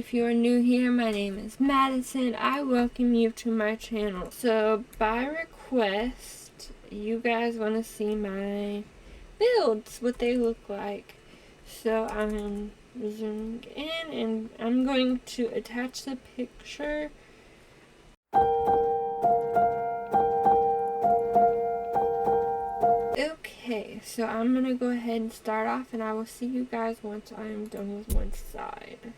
if you are new here, my name is Madison. I welcome you to my channel. So, by request, you guys want to see my builds, what they look like. So, I'm zooming in and I'm going to attach the picture. Okay, so I'm going to go ahead and start off, and I will see you guys once I am done with one side.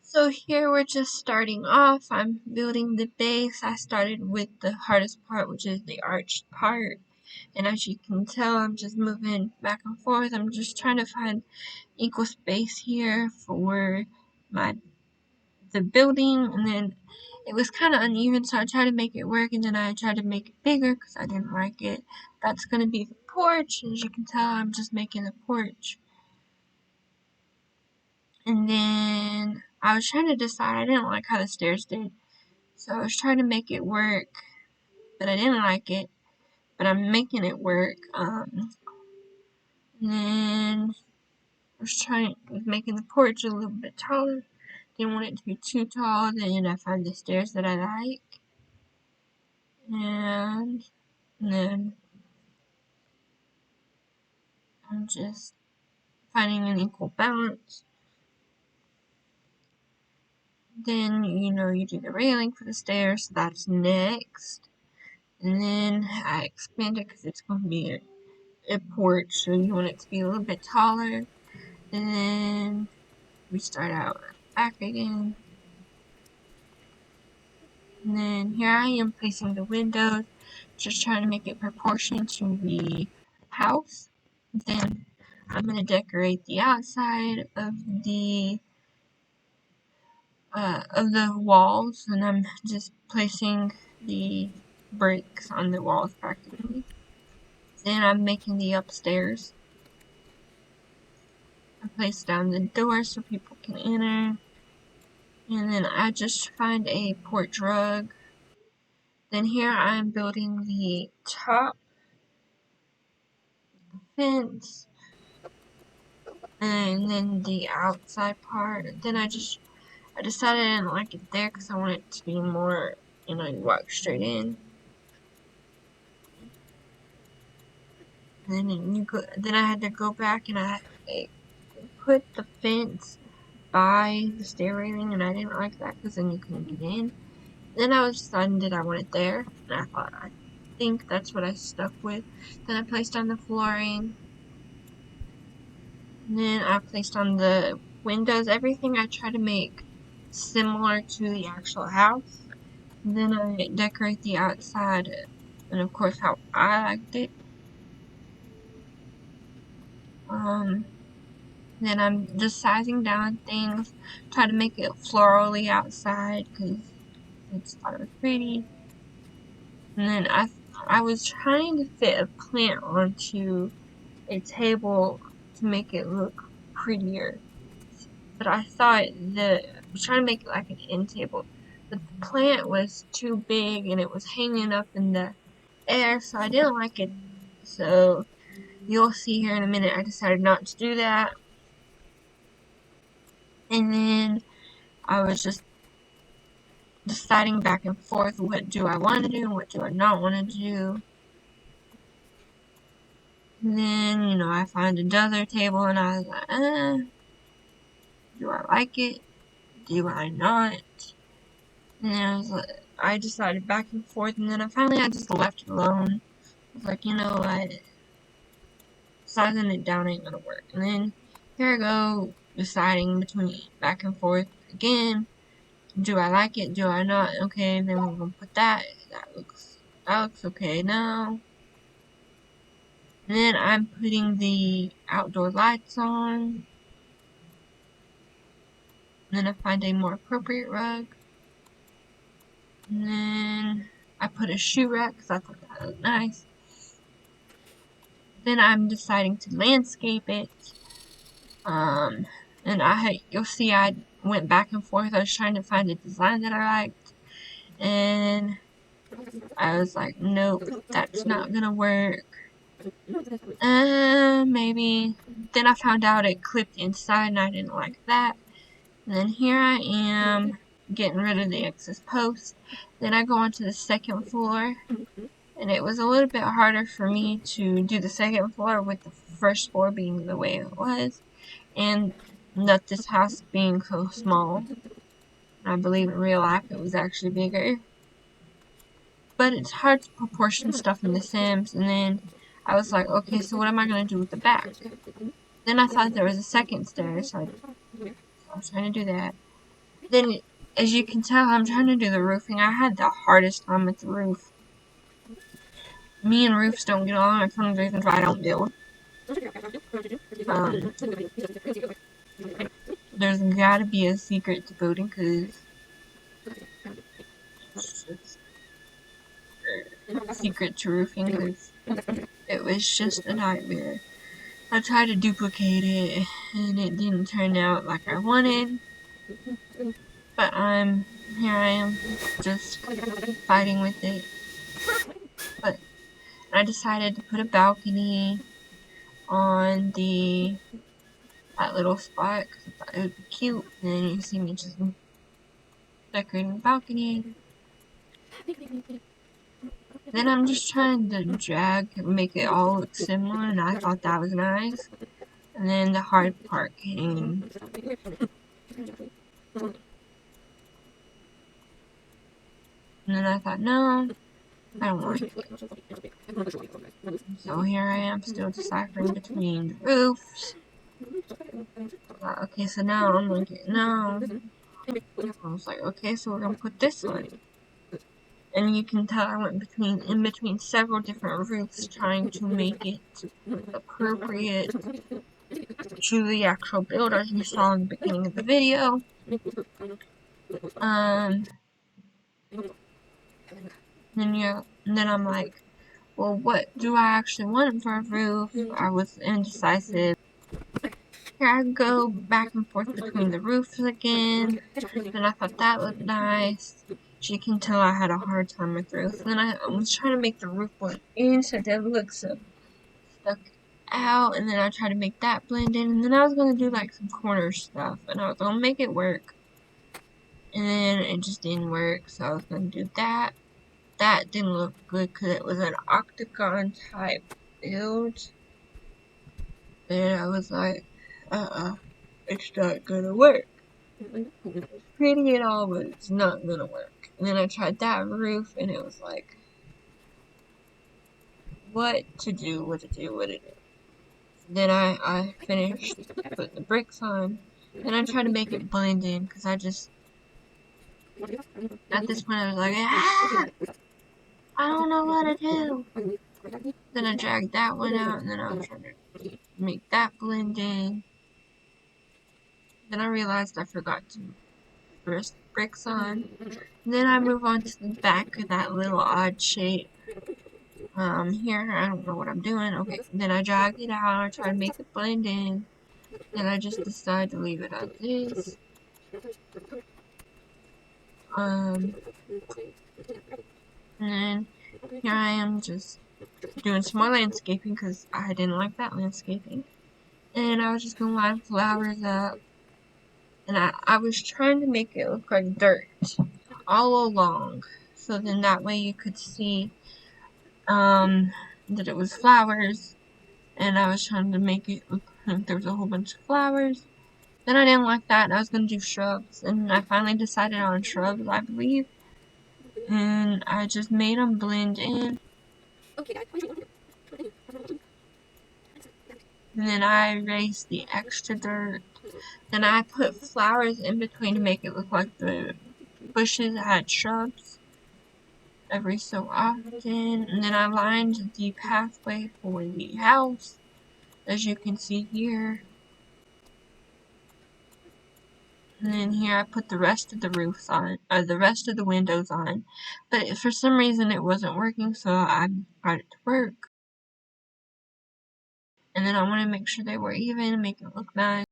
So here we're just starting off. I'm building the base. I started with the hardest part, which is the arched part. And as you can tell, I'm just moving back and forth. I'm just trying to find equal space here for the building. And then it was kind of uneven, so I tried to make it work. And then I tried to make it bigger because I didn't like it. That's going to be the porch. As you can tell, I'm just making the porch. And then I was trying to decide, I didn't like how the stairs did. So I was trying to make it work, but I didn't like it. But I'm making it work. And then I was making the porch a little bit taller. Didn't want it to be too tall. Then I found the stairs that I like. And then I'm just finding an equal balance. Then, you do the railing for the stairs, so that's next. And then I expand it because it's going to be a porch, so you want it to be a little bit taller. And then we start out back again. And then here I am placing the windows, just trying to make it proportionate to the house. Then I'm going to decorate the outside of the walls, and I'm just placing the bricks on the walls practically. Then I'm making the upstairs. I place down the door so people can enter. And then I just find a porch rug. Then here I'm building the top fence. And then the outside part. Then I decided I didn't like it there because I want it to be more, you walk straight in. And then I had to go back and I put the fence by the stair railing, and I didn't like that because then you couldn't get in. Then I was deciding that I want it there, and I think that's what I stuck with. Then I placed on the flooring, and then I placed on the windows. Everything I try to make similar to the actual house. And then I decorate the outside, and of course how I liked it. Then I'm just sizing down things, try to make it florally outside because it's thought it was pretty. And then I was trying to fit a plant onto a table to make it look prettier. But I thought I was trying to make it like an end table. But the plant was too big and it was hanging up in the air, so I didn't like it. So you'll see here in a minute I decided not to do that. And then I was just deciding back and forth, what do I want to do and what do I not want to do. And then, I found another table and I was like, do I like it? Do I not? And then I decided back and forth, and then I just left it alone. I was like, what? Sizing it down ain't gonna work. And then here I go, deciding between back and forth again. Do I like it? Do I not? Okay, then we're gonna put that. That looks okay now. And then I'm putting the outdoor lights on. And then I find a more appropriate rug. And then I put a shoe rack because I thought that looked nice. Then I'm deciding to landscape it. And you'll see I went back and forth. I was trying to find a design that I liked. And I was like, nope, that's not gonna work. Maybe. Then I found out it clipped inside and I didn't like that. And then here I am getting rid of the excess posts. Then I go onto the second floor, and it was a little bit harder for me to do the second floor with the first floor being the way it was, and not this house being so small. I believe in real life it was actually bigger. But it's hard to proportion stuff in The Sims, and then I was like, okay, so what am I going to do with the back? Then I thought there was a second stair, so I was trying to do that. Then, as you can tell, I'm trying to do the roofing. I had the hardest time with the roof. Me and roofs don't get along. It's one of the reasons why I don't build. There's gotta be a secret to building, because secret to roofing, because it was just a nightmare. I tried to duplicate it, and it didn't turn out like I wanted. But here I am, just fighting with it. But I decided to put a balcony on that little spot, because I thought it would be cute. And then you see me just decorating the balcony. Then I'm just trying to make it all look similar, and I thought that was nice. And then the hard part came. And then I thought, no, I don't like it. So here I am, still deciphering between the roofs. Okay, so now I'm like, no. I was like, okay, so we're gonna put this one. And you can tell I went in between several different roofs, trying to make it appropriate to the actual build, as you saw in the beginning of the video. Then I'm like, well, what do I actually want for a roof? I was indecisive. Here I go back and forth between the roofs again. Then I thought that looked nice. As you can tell, I had a hard time with roofs. Then I was trying to make the roof blend in so it didn't look so stuck out. And then I tried to make that blend in. And then I was going to do like some corner stuff. And I was going to make it work. And then it just didn't work. So I was going to do that. That didn't look good because it was an octagon type build. And I was like, it's not gonna work. It's pretty and all, but it's not gonna work. And then I tried that roof, and it was like, what to do. Then I finished putting the bricks on, and I tried to make it blend in, because at this point I was like, I don't know what to do. Then I dragged that one out, and then I was trying to make that blend in. Then I realized I forgot to put bricks on. And then I move on to the back of that little odd shape. Here, I don't know what I'm doing. Okay, then I dragged it out, I tried to make it blend in. Then I just decided to leave it as is. And then here I am just doing some more landscaping, because I didn't like that landscaping. And I was just gonna line flowers up. And I was trying to make it look like dirt all along. So then that way you could see that it was flowers. And I was trying to make it look like there was a whole bunch of flowers. Then I didn't like that, and I was going to do shrubs. And I finally decided on shrubs, I believe. And I just made them blend in. And then I erased the extra dirt. Then I put flowers in between to make it look like the bushes had shrubs every so often. And then I lined the pathway for the house, as you can see here. And then here I put the rest of the roofs on, the rest of the windows on. But for some reason it wasn't working, so I got it to work. And then I want to make sure they were even and make it look nice.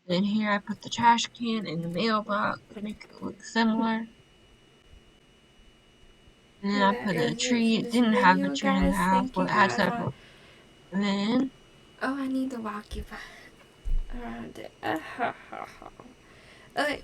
Then here I put the trash can in the mailbox to make it look similar. And then I put a tree. It didn't have a tree in the house, but it had several. And then... Oh, I need to walk you back. around it. Okay,